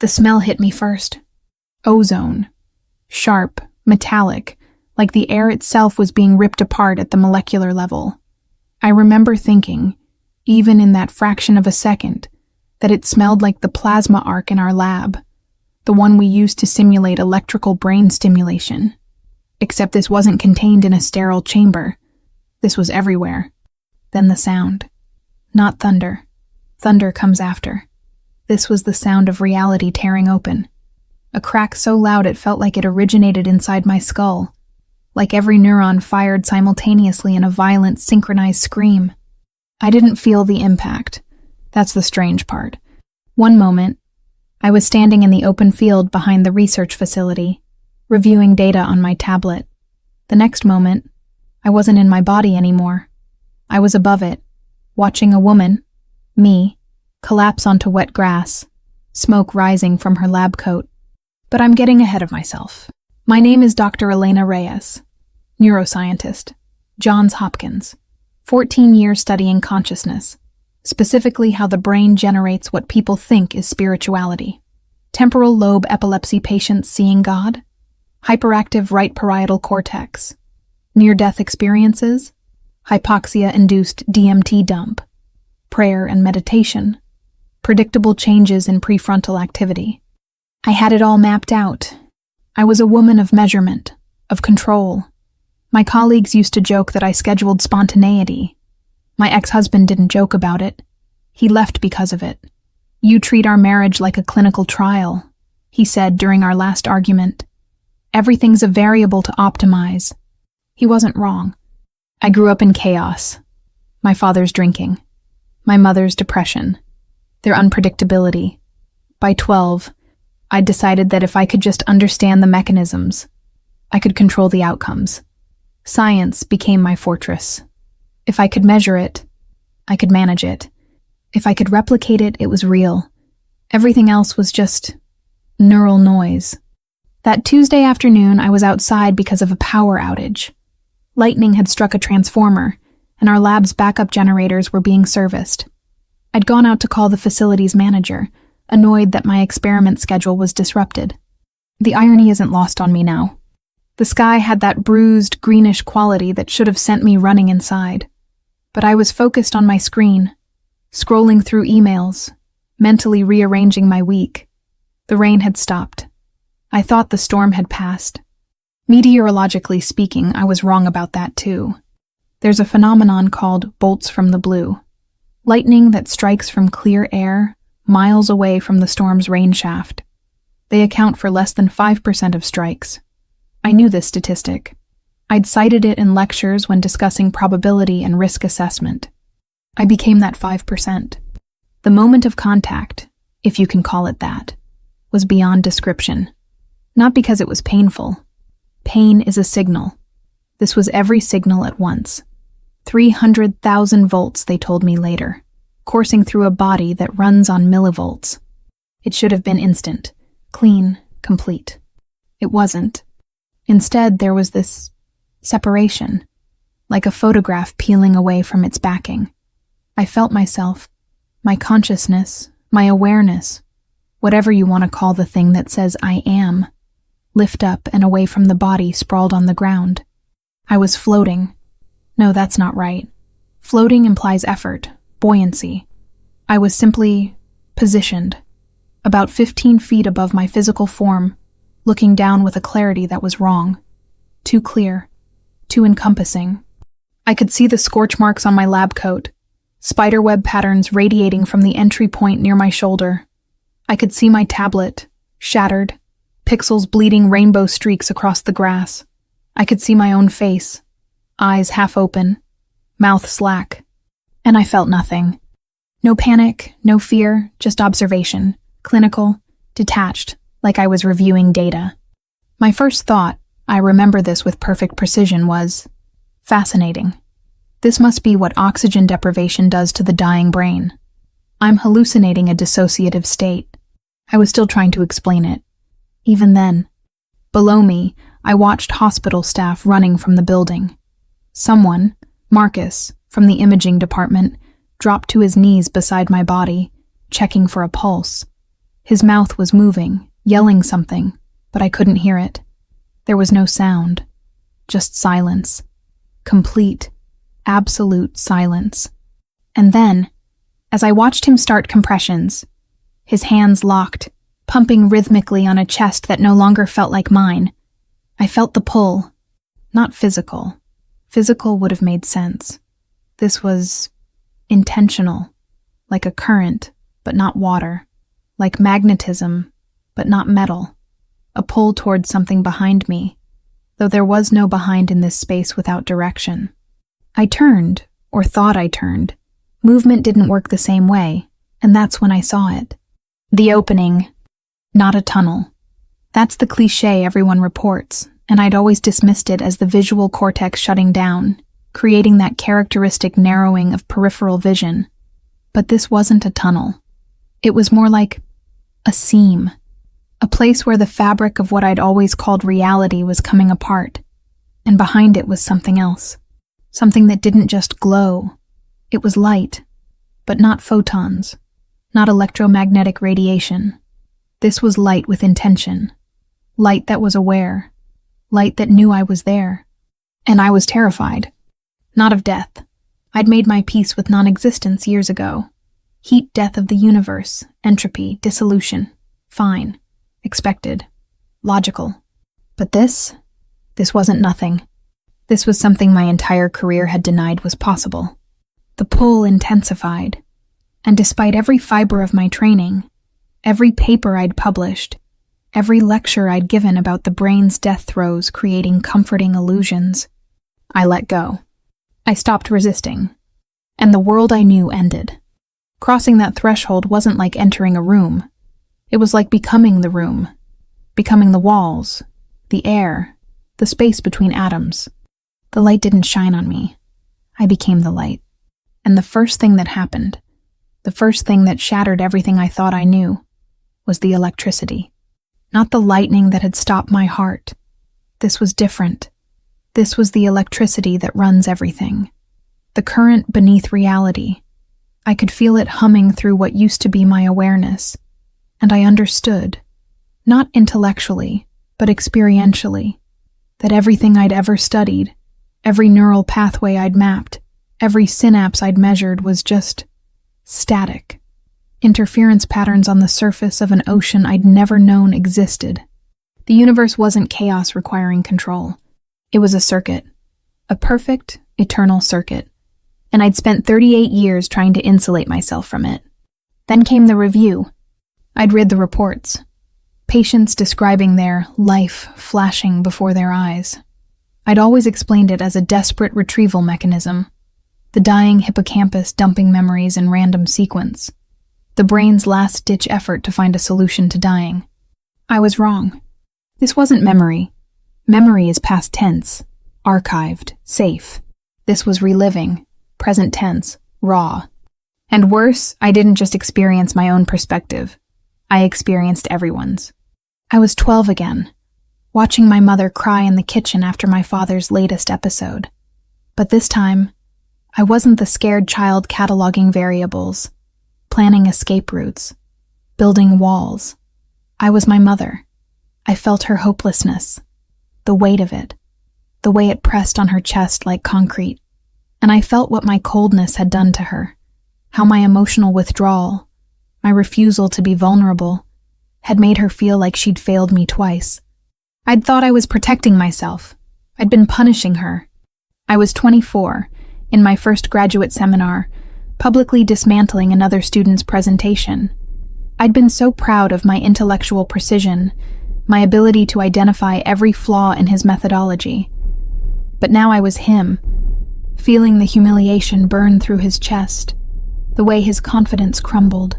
The smell hit me first. Ozone. Sharp, metallic, like the air itself was being ripped apart at the molecular level. I remember thinking, even in that fraction of a second, that it smelled like the plasma arc in our lab, the one we used to simulate electrical brain stimulation. Except this wasn't contained in a sterile chamber. This was everywhere. Then the sound. Not thunder. Thunder comes after. This was the sound of reality tearing open. A crack so loud it felt like it originated inside my skull, like every neuron fired simultaneously in a violent, synchronized scream. I didn't feel the impact. That's the strange part. One moment, I was standing in the open field behind the research facility, reviewing data on my tablet. The next moment, I wasn't in my body anymore. I was above it, watching a woman, me, collapse onto wet grass, smoke rising from her lab coat. But I'm getting ahead of myself. My name is Dr. Elena Reyes, neuroscientist, Johns Hopkins, 14 years studying consciousness, specifically how the brain generates what people think is spirituality. Temporal lobe epilepsy patients seeing God, hyperactive right parietal cortex, near-death experiences, hypoxia-induced DMT dump, prayer and meditation, predictable changes in prefrontal activity. I had it all mapped out. I was a woman of measurement, of control. My colleagues used to joke that I scheduled spontaneity. My ex-husband didn't joke about it. He left because of it. "You treat our marriage like a clinical trial," he said during our last argument. "Everything's a variable to optimize." He wasn't wrong. I grew up in chaos. My father's drinking. My mother's depression. Their unpredictability. By 12, I decided that if I could just understand the mechanisms, I could control the outcomes. Science became my fortress. If I could measure it, I could manage it. If I could replicate it, it was real. Everything else was just neural noise. That Tuesday afternoon, I was outside because of a power outage. Lightning had struck a transformer, and our lab's backup generators were being serviced. I'd gone out to call the facility's manager, annoyed that my experiment schedule was disrupted. The irony isn't lost on me now. The sky had that bruised, greenish quality that should have sent me running inside. But I was focused on my screen, scrolling through emails, mentally rearranging my week. The rain had stopped. I thought the storm had passed. Meteorologically speaking, I was wrong about that too. There's a phenomenon called bolts from the blue. Lightning that strikes from clear air, miles away from the storm's rain shaft. They account for less than 5% of strikes. I knew this statistic. I'd cited it in lectures when discussing probability and risk assessment. I became that 5%. The moment of contact, if you can call it that, was beyond description. Not because it was painful. Pain is a signal. This was every signal at once. 300,000 volts, they told me later, coursing through a body that runs on millivolts. It should have been instant, clean, complete. It wasn't. Instead, there was this separation, like a photograph peeling away from its backing. I felt myself, my consciousness, my awareness, whatever you want to call the thing that says I am, lift up and away from the body sprawled on the ground. I was floating. No, that's not right. Floating implies effort, buoyancy. I was simply positioned, about 15 feet above my physical form, looking down with a clarity that was wrong. Too clear, too encompassing. I could see the scorch marks on my lab coat, spiderweb patterns radiating from the entry point near my shoulder. I could see my tablet, shattered, pixels bleeding rainbow streaks across the grass. I could see my own face, eyes half open, mouth slack, and I felt nothing. No panic, no fear, just observation, clinical, detached, like I was reviewing data. My first thought, I remember this with perfect precision, was, fascinating. This must be what oxygen deprivation does to the dying brain. I'm hallucinating a dissociative state. I was still trying to explain it. Even then, below me, I watched hospital staff running from the building. Someone, Marcus, from the imaging department, dropped to his knees beside my body, checking for a pulse. His mouth was moving, yelling something, but I couldn't hear it. There was no sound, just silence. Complete, absolute silence. And then, as I watched him start compressions, his hands locked, pumping rhythmically on a chest that no longer felt like mine, I felt the pull. Not physical. Physical would have made sense. This was intentional, like a current, but not water, like magnetism, but not metal, a pull towards something behind me, though there was no behind in this space without direction. I turned, or thought I turned. Movement didn't work the same way, and that's when I saw it. The opening, not a tunnel. That's the cliché everyone reports, and I'd always dismissed it as the visual cortex shutting down, creating that characteristic narrowing of peripheral vision. But this wasn't a tunnel. It was more like a seam, a place where the fabric of what I'd always called reality was coming apart, and behind it was something else, something that didn't just glow. It was light, but not photons, not electromagnetic radiation. This was light with intention, light that was aware, light that knew I was there. And I was terrified. Not of death. I'd made my peace with non-existence years ago. Heat death of the universe, entropy, dissolution. Fine. Expected. Logical. But this wasn't nothing. This was something my entire career had denied was possible. The pull intensified. And despite every fiber of my training, every paper I'd published, every lecture I'd given about the brain's death throes creating comforting illusions, I let go. I stopped resisting. And the world I knew ended. Crossing that threshold wasn't like entering a room. It was like becoming the room, becoming the walls, the air, the space between atoms. The light didn't shine on me. I became the light. And the first thing that happened, the first thing that shattered everything I thought I knew, was the electricity. Not the lightning that had stopped my heart. This was different. This was the electricity that runs everything. The current beneath reality. I could feel it humming through what used to be my awareness. And I understood, not intellectually, but experientially, that everything I'd ever studied, every neural pathway I'd mapped, every synapse I'd measured was just static. Interference patterns on the surface of an ocean I'd never known existed. The universe wasn't chaos requiring control. It was a circuit. A perfect, eternal circuit. And I'd spent 38 years trying to insulate myself from it. Then came the review. I'd read the reports. Patients describing their life flashing before their eyes. I'd always explained it as a desperate retrieval mechanism. The dying hippocampus dumping memories in random sequence. The brain's last-ditch effort to find a solution to dying. I was wrong. This wasn't memory. Memory is past tense, archived, safe. This was reliving, present tense, raw. And worse, I didn't just experience my own perspective. I experienced everyone's. I was 12 again, watching my mother cry in the kitchen after my father's latest episode. But this time, I wasn't the scared child cataloging variables, planning escape routes, building walls. I was my mother. I felt her hopelessness, the weight of it, the way it pressed on her chest like concrete. And I felt what my coldness had done to her, how my emotional withdrawal, my refusal to be vulnerable, had made her feel like she'd failed me twice. I'd thought I was protecting myself. I'd been punishing her. I was 24, in my first graduate seminar, publicly dismantling another student's presentation. I'd been so proud of my intellectual precision, my ability to identify every flaw in his methodology. But now I was him, feeling the humiliation burn through his chest, the way his confidence crumbled.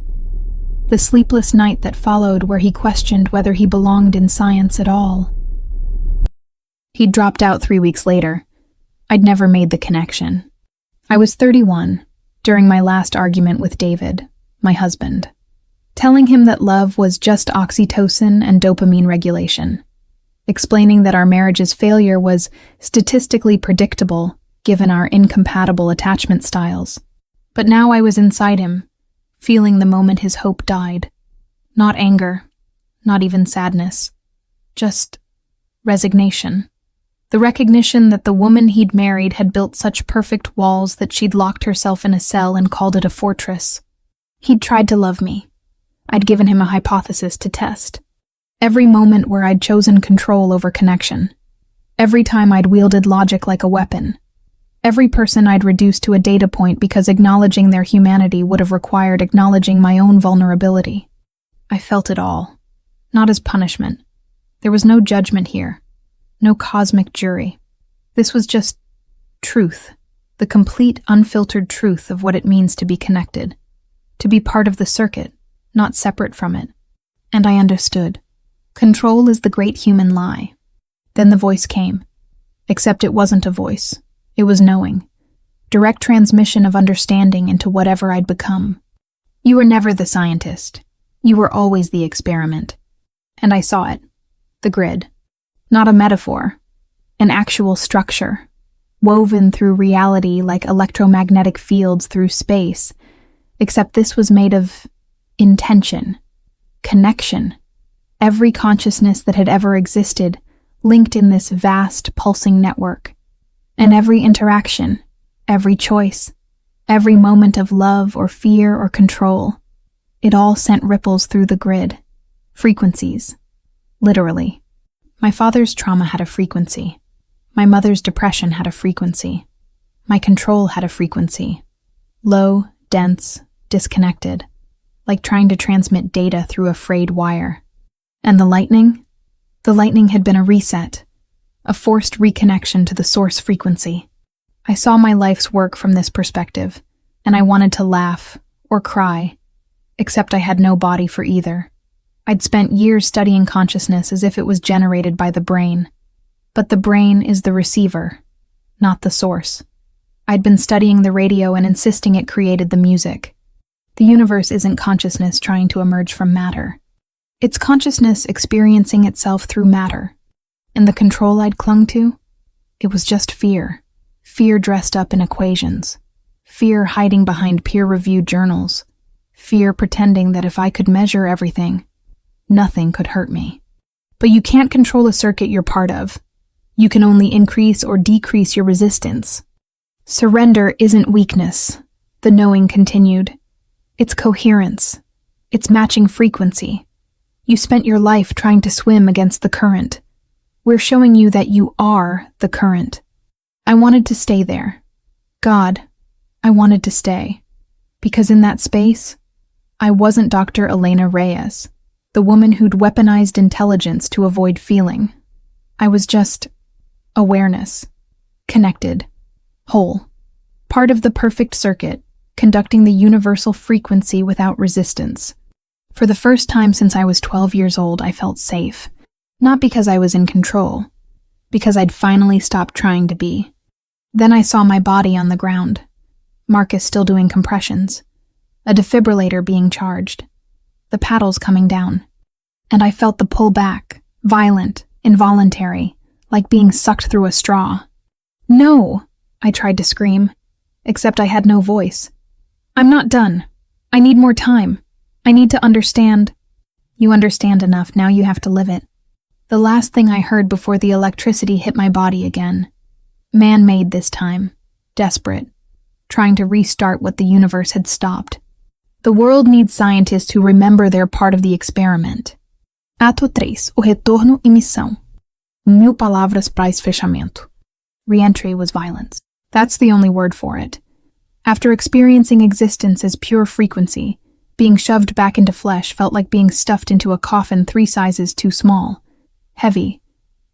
The sleepless night that followed where he questioned whether he belonged in science at all. He'd dropped out 3 weeks later. I'd never made the connection. I was 31, during my last argument with David, my husband, telling him that love was just oxytocin and dopamine regulation, explaining that our marriage's failure was statistically predictable given our incompatible attachment styles. But now I was inside him, feeling the moment his hope died. Not anger, not even sadness. Just resignation. The recognition that the woman he'd married had built such perfect walls that she'd locked herself in a cell and called it a fortress. He'd tried to love me. I'd given him a hypothesis to test. Every moment where I'd chosen control over connection. Every time I'd wielded logic like a weapon. Every person I'd reduced to a data point because acknowledging their humanity would have required acknowledging my own vulnerability. I felt it all. Not as punishment. There was no judgment here. No cosmic jury. This was just truth. The complete, unfiltered truth of what it means to be connected. To be part of the circuit, not separate from it. And I understood. Control is the great human lie. Then the voice came. Except it wasn't a voice. It was knowing. Direct transmission of understanding into whatever I'd become. You were never the scientist. You were always the experiment. And I saw it. The grid. Not a metaphor. An actual structure. Woven through reality like electromagnetic fields through space. Except this was made of intention. Connection. Every consciousness that had ever existed linked in this vast, pulsing network. And every interaction, every choice, every moment of love or fear or control, it all sent ripples through the grid. Frequencies. Literally. My father's trauma had a frequency. My mother's depression had a frequency. My control had a frequency. Low, dense, disconnected. Like trying to transmit data through a frayed wire. And the lightning? The lightning had been a reset. A forced reconnection to the source frequency. I saw my life's work from this perspective, and I wanted to laugh, or cry, except I had no body for either. I'd spent years studying consciousness as if it was generated by the brain. But the brain is the receiver, not the source. I'd been studying the radio and insisting it created the music. The universe isn't consciousness trying to emerge from matter. It's consciousness experiencing itself through matter. And the control I'd clung to? It was just fear. Fear dressed up in equations. Fear hiding behind peer-reviewed journals. Fear pretending that if I could measure everything, nothing could hurt me. But you can't control a circuit you're part of. You can only increase or decrease your resistance. Surrender isn't weakness, the knowing continued. It's coherence. It's matching frequency. You spent your life trying to swim against the current. We're showing you that you are the current. I wanted to stay there. God, I wanted to stay. Because in that space, I wasn't Dr. Elena Reyes, the woman who'd weaponized intelligence to avoid feeling. I was just awareness, connected, whole, part of the perfect circuit, conducting the universal frequency without resistance. For the first time since I was 12 years old, I felt safe. Not because I was in control, because I'd finally stopped trying to be. Then I saw my body on the ground. Marcus still doing compressions. A defibrillator being charged. The paddles coming down. And I felt the pull back, violent, involuntary, like being sucked through a straw. No, I tried to scream, except I had no voice. I'm not done. I need more time. I need to understand. You understand enough, now you have to live it. The last thing I heard before the electricity hit my body again. Man-made this time. Desperate. Trying to restart what the universe had stopped. The world needs scientists who remember they're part of the experiment. Ato 3. O retorno e missão. 1000 palavras para esse fechamento. Re-entry was violence. That's the only word for it. After experiencing existence as pure frequency, being shoved back into flesh felt like being stuffed into a coffin 3 sizes too small. Heavy.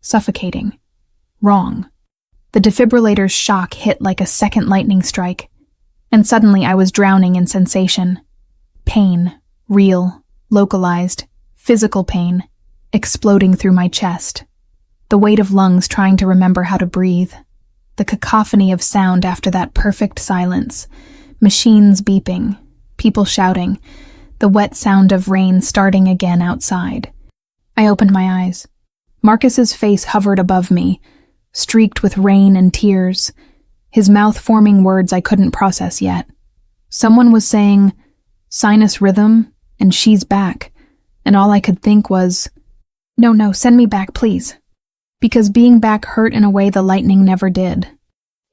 Suffocating. Wrong. The defibrillator's shock hit like a second lightning strike, and suddenly I was drowning in sensation. Pain. Real. Localized. Physical pain. Exploding through my chest. The weight of lungs trying to remember how to breathe. The cacophony of sound after that perfect silence. Machines beeping. People shouting. The wet sound of rain starting again outside. I opened my eyes. Marcus's face hovered above me, streaked with rain and tears, his mouth forming words I couldn't process yet. Someone was saying, sinus rhythm, and she's back, and all I could think was, no, send me back, please. Because being back hurt in a way the lightning never did.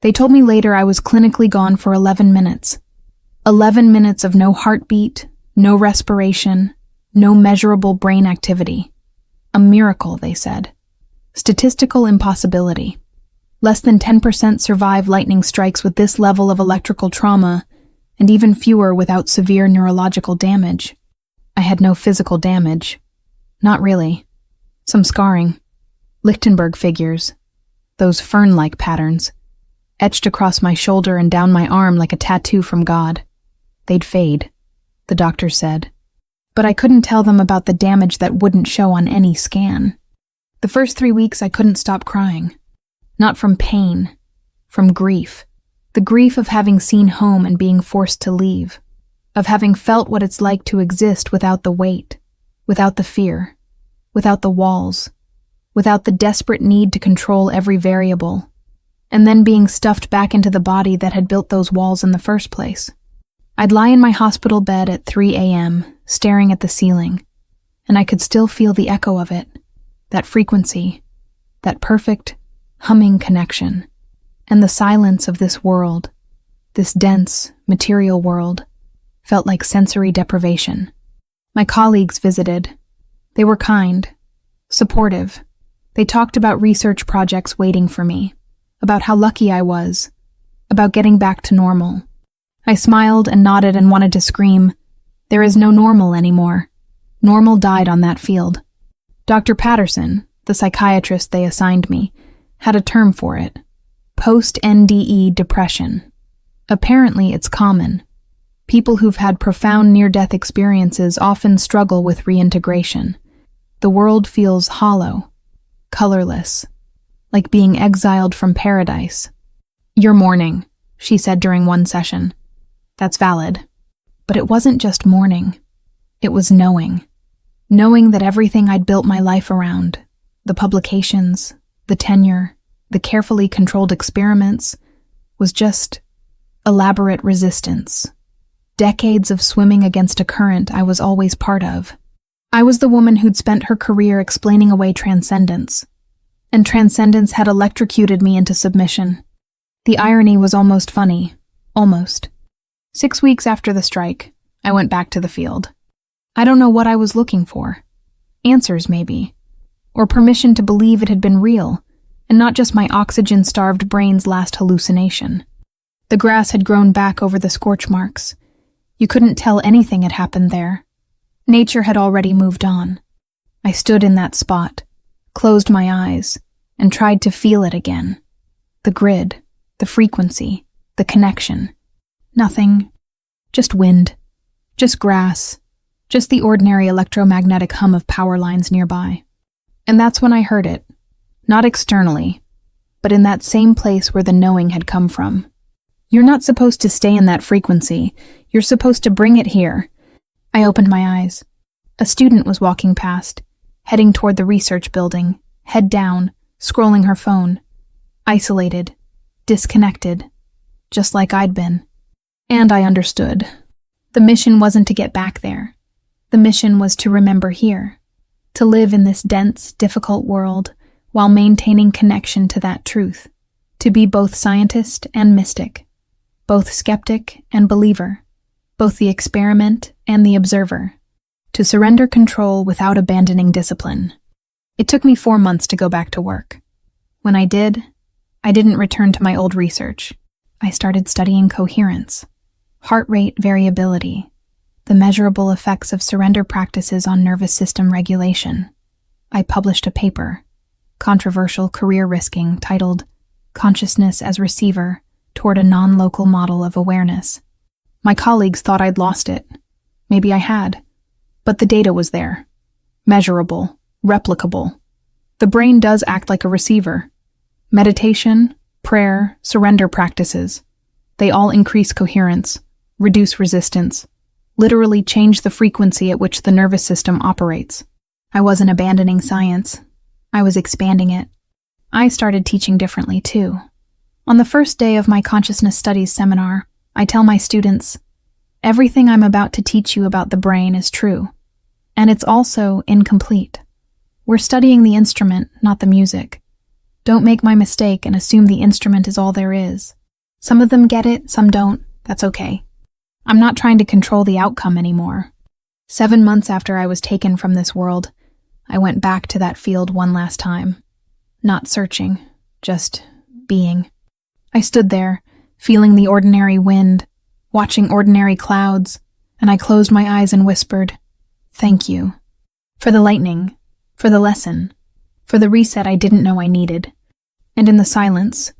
They told me later I was clinically gone for 11 minutes. 11 minutes of no heartbeat, no respiration, no measurable brain activity. A miracle, they said. Statistical impossibility. Less than 10% survive lightning strikes with this level of electrical trauma, and even fewer without severe neurological damage. I had no physical damage. Not really. Some scarring. Lichtenberg figures. Those fern-like patterns. Etched across my shoulder and down my arm like a tattoo from God. They'd fade, the doctor said. But I couldn't tell them about the damage that wouldn't show on any scan. The first 3 weeks I couldn't stop crying. Not from pain, from grief. The grief of having seen home and being forced to leave. Of having felt what it's like to exist without the weight, without the fear, without the walls, without the desperate need to control every variable, and then being stuffed back into the body that had built those walls in the first place. I'd lie in my hospital bed at 3 a.m., staring at the ceiling, and I could still feel the echo of it, that frequency, that perfect, humming connection, and the silence of this world, this dense, material world, felt like sensory deprivation. My colleagues visited. They were kind, supportive. They talked about research projects waiting for me, about how lucky I was, about getting back to normal. I smiled and nodded and wanted to scream, "There is no normal anymore. Normal died on that field." Dr. Patterson, the psychiatrist they assigned me, had a term for it. Post-NDE depression. Apparently it's common. People who've had profound near-death experiences often struggle with reintegration. The world feels hollow, colorless, like being exiled from paradise. "You're mourning," she said during one session. "That's valid." But it wasn't just mourning. It was knowing. Knowing that everything I'd built my life around, the publications, the tenure, the carefully controlled experiments, was just elaborate resistance. Decades of swimming against a current I was always part of. I was the woman who'd spent her career explaining away transcendence, and transcendence had electrocuted me into submission. The irony was almost funny. Almost. 6 weeks after the strike, I went back to the field. I don't know what I was looking for. Answers, maybe. Or permission to believe it had been real, and not just my oxygen-starved brain's last hallucination. The grass had grown back over the scorch marks. You couldn't tell anything had happened there. Nature had already moved on. I stood in that spot, closed my eyes, and tried to feel it again. The grid, the frequency, the connection. Nothing. Just wind. Just grass. Just the ordinary electromagnetic hum of power lines nearby. And that's when I heard it. Not externally, but in that same place where the knowing had come from. You're not supposed to stay in that frequency. You're supposed to bring it here. I opened my eyes. A student was walking past, heading toward the research building, head down, scrolling her phone. Isolated, disconnected, just like I'd been. And I understood. The mission wasn't to get back there. The mission was to remember here, to live in this dense, difficult world while maintaining connection to that truth, to be both scientist and mystic, both skeptic and believer, both the experiment and the observer, to surrender control without abandoning discipline. It took me 4 months to go back to work. When I did, I didn't return to my old research. I started studying coherence, heart rate variability, the measurable effects of surrender practices on nervous system regulation. I published a paper, controversial career-risking, titled Consciousness as Receiver Toward a Non-Local Model of Awareness. My colleagues thought I'd lost it. Maybe I had. But the data was there. Measurable, replicable. The brain does act like a receiver. Meditation, prayer, surrender practices. They all increase coherence, reduce resistance, literally change the frequency at which the nervous system operates. I wasn't abandoning science. I was expanding it. I started teaching differently, too. On the first day of my Consciousness Studies seminar, I tell my students, everything I'm about to teach you about the brain is true. And it's also incomplete. We're studying the instrument, not the music. Don't make my mistake and assume the instrument is all there is. Some of them get it, some don't. That's okay. I'm not trying to control the outcome anymore. 7 months after I was taken from this world, I went back to that field one last time. Not searching, just being. I stood there, feeling the ordinary wind, watching ordinary clouds, and I closed my eyes and whispered, "Thank you. For the lightning, for the lesson, for the reset I didn't know I needed." And in the silence,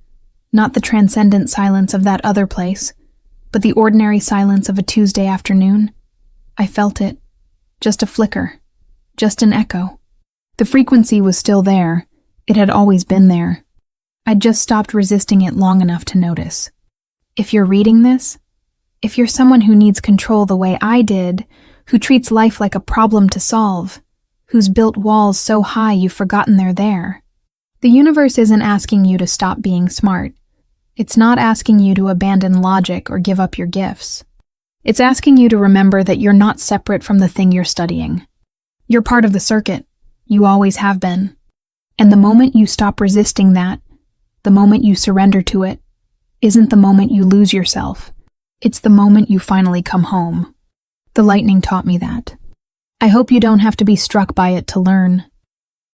not the transcendent silence of that other place, but the ordinary silence of a Tuesday afternoon, I felt it. Just a flicker. Just an echo. The frequency was still there. It had always been there. I'd just stopped resisting it long enough to notice. If you're reading this, if you're someone who needs control the way I did, who treats life like a problem to solve, who's built walls so high you've forgotten they're there, the universe isn't asking you to stop being smart. It's not asking you to abandon logic or give up your gifts. It's asking you to remember that you're not separate from the thing you're studying. You're part of the circuit. You always have been. And the moment you stop resisting that, the moment you surrender to it, isn't the moment you lose yourself. It's the moment you finally come home. The lightning taught me that. I hope you don't have to be struck by it to learn.